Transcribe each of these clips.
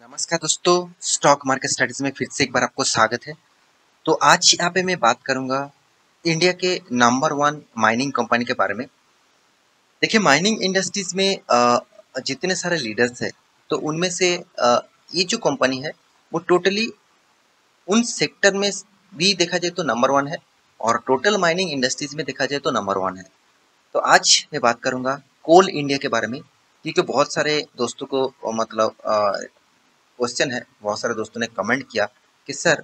नमस्कार दोस्तों, stock market studies में फिर से एक बार आपको स्वागत है। तो आज यहाँ पे मैं बात करूंगा इंडिया के नंबर 1 माइनिंग कंपनी के बारे में। देखिए, माइनिंग इंडस्ट्रीज में जितने सारे लीडर्स हैं, तो उनमें से ये जो कंपनी है वो टोटली उन सेक्टर में भी देखा जाए तो नंबर 1 है और टोटल माइनिंग इंडस्ट्रीज में देखा जाए तो नंबर 1 है। तो आज मैं बात करूंगा कोल इंडिया के बारे में, क्योंकि बहुत सारे दोस्तों को मतलब क्वेश्चन है, बहुत सारे दोस्तों ने कमेंट किया कि सर,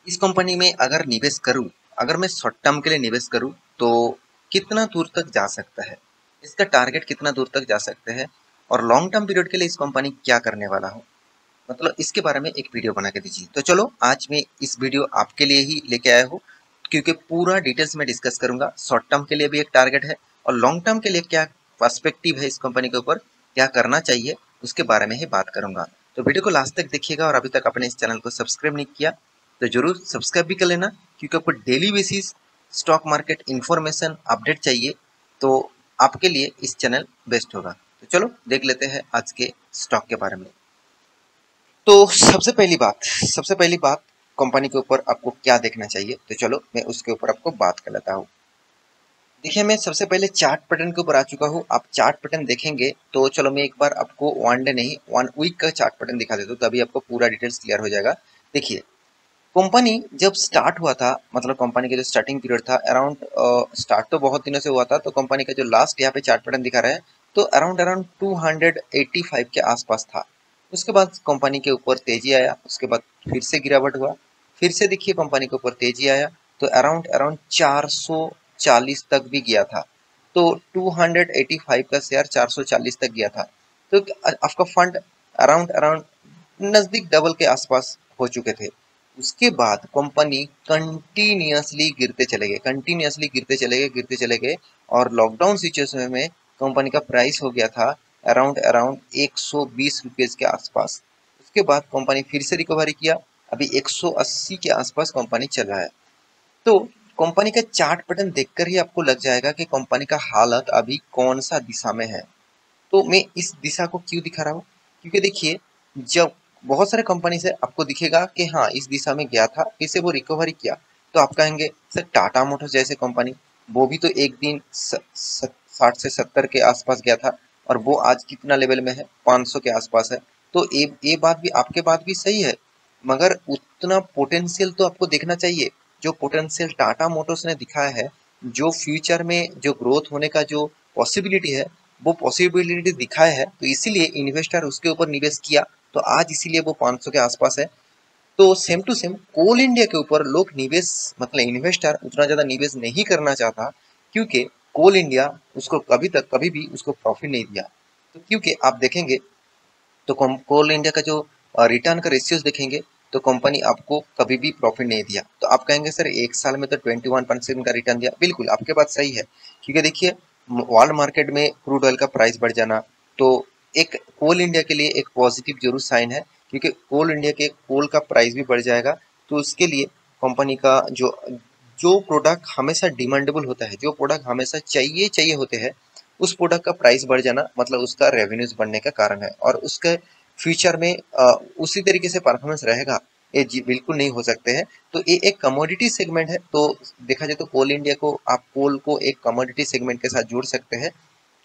इस कंपनी में अगर निवेश करूं, अगर मैं शॉर्ट टर्म के लिए निवेश करूं तो कितना दूर तक जा सकता है, इसका टारगेट कितना दूर तक जा सकते हैं और लॉन्ग टर्म पीरियड के लिए इस कंपनी क्या करने वाला हो, मतलब इसके बारे में एक वीडियो बना के दीजिए। तो चलो, आज मैं इस वीडियो आपके लिए ही लेके आया हूँ, क्योंकि पूरा डिटेल्स में डिस्कस करूंगा। शॉर्ट टर्म के लिए भी एक टारगेट है और लॉन्ग टर्म के लिए क्या पर्सपेक्टिव है इस कंपनी के ऊपर, क्या करना चाहिए, उसके बारे में ही बात करूंगा। तो वीडियो को लास्ट तक देखिएगा और अभी तक आपने इस चैनल को सब्सक्राइब नहीं किया तो जरूर सब्सक्राइब भी कर लेना, क्योंकि आपको daily basis stock market information update चाहिए तो आपके लिए इस चैनल बेस्ट होगा। तो चलो देख लेते हैं आज के स्टॉक के बारे में। तो सबसे पहली बात कंपनी के ऊपर आपको क्या देखना चाहिए, तो चलो मैं उसके ऊपर आपको बात कर लेता हूँ। देखिए, मैं सबसे पहले चार्ट पैटर्न के ऊपर आ चुका हूँ। आप चार्ट पैटर्न देखेंगे तो चलो मैं एक बार आपको वन डे नहीं 1 वीक का चार्ट पैटर्न दिखा देता हूँ, तभी आपको पूरा डिटेल्स क्लियर हो जाएगा। देखिए, कंपनी जब स्टार्ट हुआ था, मतलब कंपनी का जो स्टार्टिंग पीरियड था अराउंड, स्टार्ट तो बहुत दिनों से हुआ था, तो कंपनी का जो लास्ट यहाँ पे चार्ट पैटर्न दिखा रहा है तो अराउंड अराउंड 285 के आसपास था। उसके बाद कंपनी के ऊपर तेजी आया, उसके बाद फिर से गिरावट हुआ, फिर से देखिए कंपनी के ऊपर तेजी आया तो अराउंड अराउंड 440 तक भी गया था। तो 285 का शेयर 440 तक गया था। तो आपका फंड अराउंड अराउंड नजदीक डबल के आसपास हो चुके थे। उसके बाद कंपनी गिरते चले गए और लॉकडाउन सिचुएशन में कंपनी का प्राइस हो गया था अराउंड अराउंड 120 रुपीज के आसपास। उसके बाद कंपनी फिर से रिकवरी किया, अभी 180 के आसपास कंपनी चल रहा है। तो कंपनी का चार्ट पैटर्न देखकर ही आपको लग जाएगा कि कंपनी का हालत अभी कौन सा दिशा में है। तो मैं इस दिशा को क्यों दिखा रहा हूँ, क्योंकि देखिए, जब बहुत सारे कंपनी से आपको दिखेगा कि हाँ इस दिशा में गया था, फिर से वो रिकवरी किया, तो आप कहेंगे सर टाटा मोटर्स जैसे कंपनी, वो भी तो एक दिन 60 से 70 के आसपास गया था और वो आज कितना लेवल में है, 500 के आसपास है। तो ये बात भी, आपके बात भी सही है, मगर उतना पोटेंशियल तो आपको देखना चाहिए जो पोटेंशियल टाटा मोटर्स ने दिखाया है। जो फ्यूचर में जो ग्रोथ होने का जो पॉसिबिलिटी है, वो पॉसिबिलिटी दिखाया है, तो इसीलिए इन्वेस्टर उसके ऊपर निवेश किया, तो आज इसीलिए वो 500 के आसपास है। तो same to same Coal India के ऊपर लोग निवेश, मतलब इन्वेस्टर उतना ज्यादा निवेश नहीं करना चाहता, क्योंकि कोल इंडिया उसको कभी भी उसको प्रॉफिट नहीं दिया। तो क्योंकि आप देखेंगे तो कोल इंडिया का जो रिटर्न का रेशियोज देखेंगे तो कंपनी आपको कभी भी प्रॉफिट नहीं दिया। तो आप कहेंगे सर एक साल में तो 21% का रिटर्न दिया, बिल्कुल आपके बात सही है, क्योंकि देखिए वर्ल्ड मार्केट में क्रूड ऑयल का प्राइस बढ़ जाना तो एक कोल इंडिया के लिए एक पॉजिटिव जरूर साइन है, क्योंकि कोल इंडिया के कोल का प्राइस भी बढ़ जाएगा। तो उसके लिए कंपनी का जो जो प्रोडक्ट हमेशा डिमांडेबल होता है, जो प्रोडक्ट हमेशा चाहिए चाहिए होते हैं, उस प्रोडक्ट का प्राइस बढ़ जाना मतलब उसका रेवेन्यूज बढ़ने का कारण है और उसके फ्यूचर में उसी तरीके से परफॉर्मेंस रहेगा, ये बिल्कुल नहीं हो सकते हैं। तो ये एक कमोडिटी सेगमेंट है, तो देखा जाए तो कोल इंडिया को, आप कोल को एक कमोडिटी सेगमेंट के साथ जोड़ सकते हैं।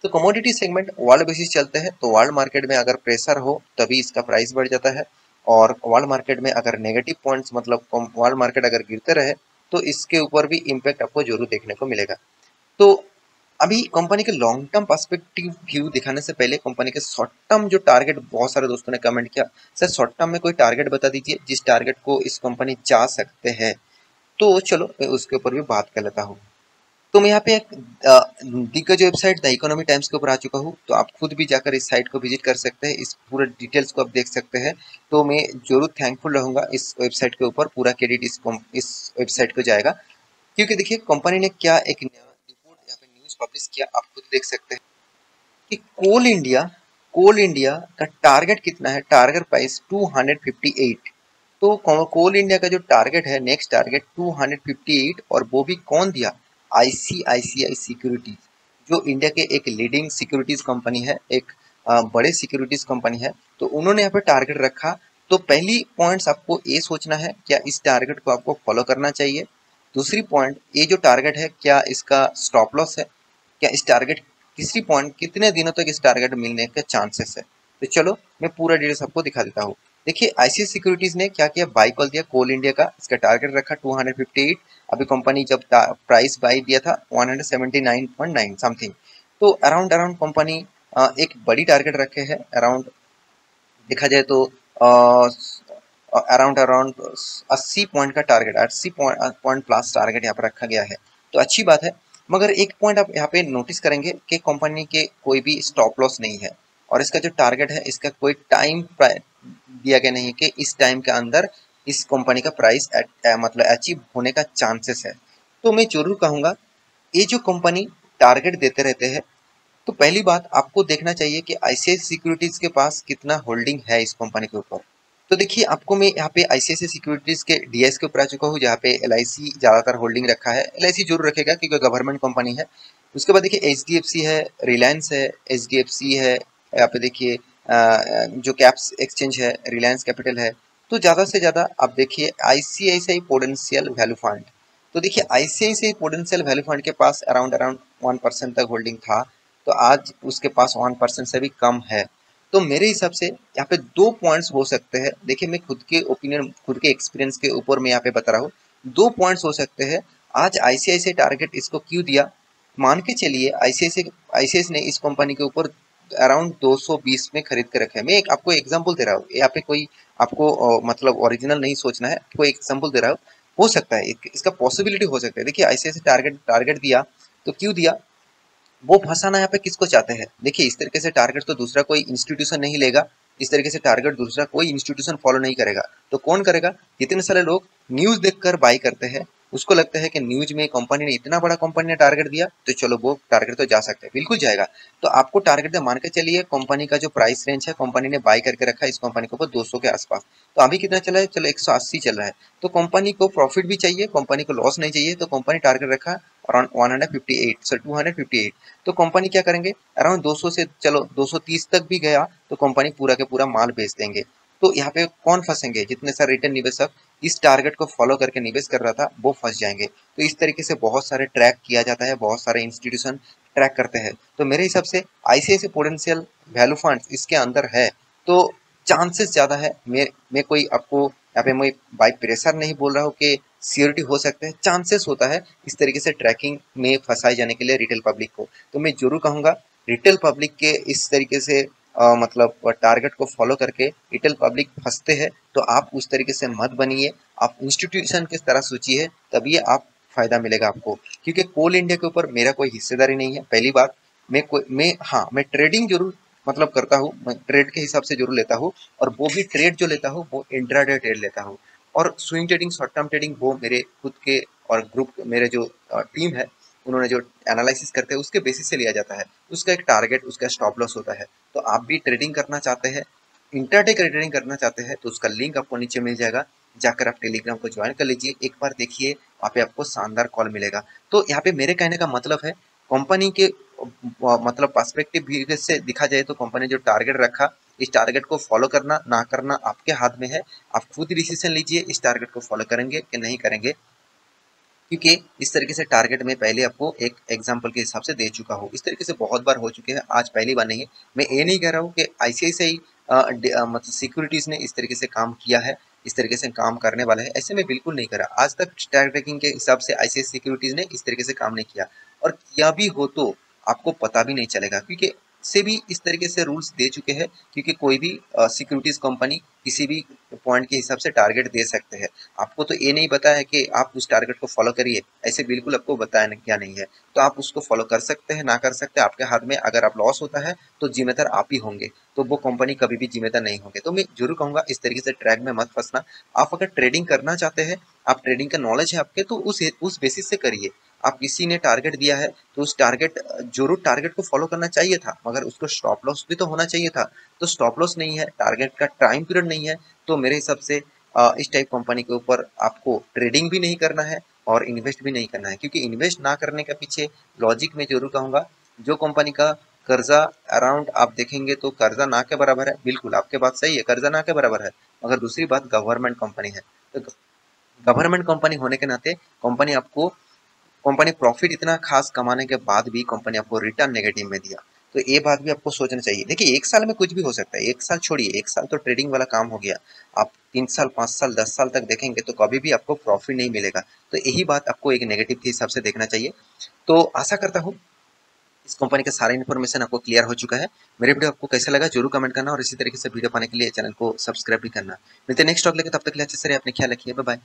तो कमोडिटी सेगमेंट वर्ल्ड बेसिस चलते हैं, तो वर्ल्ड मार्केट में अगर प्रेशर हो तभी इसका प्राइस बढ़ जाता है, और वर्ल्ड मार्केट में अगर नेगेटिव पॉइंट्स, मतलब वर्ल्ड मार्केट अगर गिरते रहे तो इसके ऊपर भी इम्पैक्ट आपको जरूर देखने को मिलेगा। तो अभी कंपनी के लॉन्ग टर्म पर्सपेक्टिव व्यू दिखाने से पहले कंपनी के शॉर्ट टर्म जो टारगेट, बहुत सारे दोस्तों ने कमेंट किया सर शॉर्ट टर्म में कोई टारगेट बता दीजिए जिस टारगेट को इस कंपनी जा सकते हैं। तो चलो मैं उसके ऊपर भी बात कर लेता हूँ। तो मैं यहाँ पे एक दिग्गज वेबसाइट द इकोनॉमी टाइम्स के ऊपर आ चुका हूँ, तो आप खुद भी जाकर इस साइट को विजिट कर सकते हैं, इस पूरे डिटेल्स को आप देख सकते हैं। तो मैं जरूर थैंकफुल रहूंगा इस वेबसाइट के ऊपर, पूरा क्रेडिट इस वेबसाइट को जाएगा, क्योंकि देखिए कंपनी ने क्या एक रिपोर्ट यहाँ पे न्यूज पब्लिश किया, आप खुद देख सकते हैं कि कोल इंडिया का टारगेट कितना है, टारगेट प्राइस 258। तो कोल इंडिया का जो टारगेट है, नेक्स्ट टारगेट 258, और वो भी कौन दिया, आईसीआईसीआई सिक्योरिटीज, जो इंडिया के एक लीडिंग सिक्योरिटीज कंपनी है, एक बड़े सिक्योरिटीज कंपनी है, तो उन्होंने यहाँ पे टारगेट रखा। तो पहली पॉइंट्स आपको ये सोचना है, क्या इस टारगेट को आपको फॉलो करना चाहिए। दूसरी पॉइंट, ये जो टारगेट है क्या इसका स्टॉप लॉस है, क्या इस टारगेट, तीसरी पॉइंट, कितने दिनों तक इस टारगेट मिलने के चांसेस है। तो चलो मैं पूरा डिटेल्स आपको दिखा देता हूँ। देखिए आईसीआईसीआई सिक्योरिटीज ने क्या किया, बाई कॉल दिया कोल इंडिया का, इसका टारगेट रखा 258। अभी कंपनी जब प्राइस बाई दिया था 179.9 समथिंग। तो अराउंड अराउंड कंपनी एक बड़ी टारगेट रखे है, अराउंड देखा जाए तो अराउंड अराउंड 80 पॉइंट का टारगेट, 80 पॉइंट प्लस टारगेट यहाँ पर रखा गया है। तो अच्छी बात है, मगर एक पॉइंट आप यहाँ पे नोटिस करेंगे कि कंपनी के कोई भी स्टॉप लॉस नहीं है, और इसका जो टारगेट है इसका कोई टाइम दिया गया नहीं है कि इस टाइम के अंदर इस कंपनी का प्राइस मतलब अचीव होने का चांसेस है। तो मैं जरूर कहूँगा, ये जो कंपनी टारगेट देते रहते हैं, तो पहली बात आपको देखना चाहिए कि आईसीआईसीआई सिक्योरिटीज के पास कितना होल्डिंग है इस कंपनी के ऊपर। तो देखिए आपको मैं यहाँ पे आईसीआईसीआई सिक्योरिटीज के डीएस के ऊपर आ चुका हूँ, जहाँ पे एलआईसी ज्यादातर होल्डिंग रखा है। एलआईसी जरूर रखेगा क्योंकि गवर्नमेंट कंपनी है। उसके बाद देखिए एचडीएफसी है, रिलायंस है, एचडीएफसी है, यहाँ पे देखिए जो कैप्स एक्सचेंज है, रिलायंस कैपिटल है। तो ज्यादा से ज्यादा आप देखिए आईसीआईसीआई पोटेंशियल वैल्यू फंड। तो देखिए आईसीआईसीआई पोटेंशियल वैल्यू फंड के पास अराउंड अराउंड 1% तक होल्डिंग था, तो आज उसके पास 1% से भी कम है। तो मेरे हिसाब से यहाँ पे दो पॉइंट्स हो सकते हैं। देखिए मैं खुद के ओपिनियन, खुद के एक्सपीरियंस के ऊपर मैं यहाँ पे बता रहा हूँ, दो पॉइंट्स हो सकते हैं। आज आईसीआईसीआई टारगेट इसको क्यों दिया, मान के चलिए आईसीआईसीआई आईसीआईसीआई ने इस कंपनी के ऊपर अराउंड 220 में खरीद के रखा है। मैं एक आपको एग्जांपल दे रहा हूँ, यहाँ पे कोई आपको मतलब ओरिजिनल नहीं सोचना है, कोई एग्जांपल दे रहा हूँ। हो सकता है इसका पॉसिबिलिटी हो सकता है। देखिए आईसीआईसीआई टारगेट टारगेट दिया, तो क्यों दिया, वो फंसाना यहाँ पे किसको चाहते हैं। देखिए इस तरीके से टारगेट तो दूसरा कोई इंस्टीट्यूशन नहीं लेगा, इस तरीके से टारगेट दूसरा कोई इंस्टीट्यूशन फॉलो नहीं करेगा। तो कौन करेगा, जितने सारे लोग न्यूज देखकर बाई करते हैं, उसको लगता है कि न्यूज में कंपनी ने इतना बड़ा कंपनी ने टारगेट दिया, तो चलो वो टारगेट तो जा सकते हैं, बिल्कुल जाएगा। तो आपको टारगेट दे मान के चलिए, कंपनी का जो प्राइस रेंज है कंपनी ने बाई करके रखा है इस कंपनी के ऊपर 200 के आसपास। तो अभी कितना चला है, चलो 180 चल रहा है। तो कंपनी को प्रॉफिट भी चाहिए, कंपनी को लॉस नहीं चाहिए, तो कंपनी टारगेट रखा अराउंड 158 सर 258। तो कंपनी क्या करेंगे, अराउंड 200 से चलो 230 तक भी गया तो कंपनी पूरा के पूरा माल बेच देंगे। तो यहाँ पे कौन फंसेंगे, जितने सारे रिटेल निवेशक इस टारगेट को फॉलो करके निवेश कर रहा था वो फंस जाएंगे। तो इस तरीके से बहुत सारे ट्रैक किया जाता है, बहुत सारे इंस्टीट्यूशन ट्रैक करते हैं। तो मेरे हिसाब से आईसीआईसीआई पोटेंशियल वैल्यू फंड इसके अंदर है, तो चांसेस ज्यादा है। मैं कोई आपको यहाँ पे मैं बाई प्रेशर नहीं बोल रहा हूँ कि सियोरिटी हो सकता है, चांसेस होता है इस तरीके से ट्रैकिंग में फंसाए जाने के लिए रिटेल पब्लिक को। तो मैं जरूर कहूंगा, रिटेल पब्लिक के इस तरीके से मतलब टारगेट को फॉलो करके रिटेल पब्लिक फंसते हैं, तो आप उस तरीके से मत बनिए। आप इंस्टीट्यूशन किस तरह सोचिए, तभी आप फायदा मिलेगा आपको। क्योंकि कोल इंडिया के ऊपर मेरा कोई हिस्सेदारी नहीं है, पहली बात। मैं ट्रेडिंग जरूर मतलब करता हूँ, मैं ट्रेड के हिसाब से जरूर लेता हूँ, और वो भी ट्रेड जो लेता हूँ वो इंट्राडे ट्रेड लेता हूँ। और swing trading, short term trading, वो मेरे खुद के और ग्रुप, मेरे जो टीम है उन्होंने जो एनालिसिस करते हैं उसके बेसिस से लिया जाता है। उसका एक टारगेट, उसका स्टॉप लॉस होता है। तो आप भी ट्रेडिंग करना चाहते हैं, इंट्राडे ट्रेडिंग करना चाहते हैं, तो उसका लिंक आपको नीचे मिल जाएगा, जाकर आप टेलीग्राम को ज्वाइन कर लीजिए। एक बार देखिए वहाँ पे आपको शानदार कॉल मिलेगा। तो यहाँ पे मेरे कहने का मतलब है, कंपनी के मतलब पर्सपेक्टिव व्यू से दिखा जाए तो कंपनी जो टारगेट रखा, इस टारगेट को फॉलो करना ना करना आपके हाथ में है। आप खुद डिसीजन लीजिए, इस टारगेट को फॉलो करेंगे कि नहीं करेंगे। क्योंकि इस तरीके से टारगेट मैं पहले आपको एक एग्जांपल के हिसाब से दे चुका हूँ, इस तरीके से बहुत बार हो चुके हैं, आज पहली बार नहीं है। मैं ये नहीं कह रहा हूँ कि आईसीआईसीआई मतलब सिक्योरिटीज ने इस तरीके से काम किया है, इस तरीके से काम करने वाला है, ऐसे में बिल्कुल नहीं करा। आज तक स्टैक ट्रैकिंग के हिसाब से आईसीआईसीआई सिक्योरिटीज ने इस तरीके से काम नहीं किया, और किया भी हो तो आपको पता भी नहीं चलेगा, क्योंकि से भी इस तरीके से रूल्स दे चुके हैं। क्योंकि कोई भी सिक्योरिटीज कंपनी किसी भी पॉइंट के हिसाब से टारगेट दे सकते हैं। आपको तो ये नहीं पता है कि आप उस टारगेट को फॉलो करिए, ऐसे बिल्कुल आपको बताया क्या नहीं है। तो आप उसको फॉलो कर सकते हैं, ना कर सकते हैं आपके हाथ में। अगर आप लॉस होता है तो जिम्मेदार आप ही होंगे, तो वो कंपनी कभी भी जिम्मेदार नहीं होंगे। तो मैं जरूर कहूंगा इस तरीके से ट्रैक में मत फंसना। आप अगर ट्रेडिंग करना चाहते हैं, आप ट्रेडिंग का नॉलेज है आपके, तो उस बेसिस से करिए। आप किसी ने टारगेट दिया है तो उस टारगेट, जरूर टारगेट को फॉलो करना चाहिए था, मगर उसको स्टॉप लॉस भी तो होना चाहिए था। तो स्टॉप लॉस नहीं है, टारगेट का टाइम पीरियड नहीं है, तो मेरे हिसाब से इस टाइप कंपनी के ऊपर आपको ट्रेडिंग भी नहीं करना है और इन्वेस्ट भी नहीं करना है। क्योंकि इन्वेस्ट ना करने के पीछे लॉजिक में जरूर कहूंगा, जो कंपनी का कर्जा अराउंड आप देखेंगे तो कर्जा ना के बराबर है, बिल्कुल आपके बात सही है, कर्जा ना के बराबर है। मगर दूसरी बात गवर्नमेंट कंपनी है, तो गवर्नमेंट कंपनी होने के नाते कंपनी प्रॉफिट इतना खास कमाने के बाद भी कंपनी आपको रिटर्न नेगेटिव में दिया, तो ये बात भी आपको सोचना चाहिए। देखिए 1 साल में कुछ भी हो सकता है, 1 साल छोड़िए, 1 साल तो ट्रेडिंग वाला काम हो गया, आप 3 साल 5 साल 10 साल तक देखेंगे तो कभी भी आपको प्रॉफिट नहीं मिलेगा। तो यही बात आपको एक नेगेटिव के हिसाब से देखना चाहिए। तो आशा करता हूँ इस कंपनी का सारा इन्फॉर्मेशन आपको क्लियर हो चुका है। मेरे वीडियो आपको कैसा लगा जरूर कमेंट करना, और इसी तरीके से वीडियो पाने के लिए चैनल को सब्सक्राइब भी करना। मिलते हैं नेक्स्ट टॉक लेके, तब तक के लिए अच्छे से रहिए, अपने ख्याल रखिए, बाय बाय।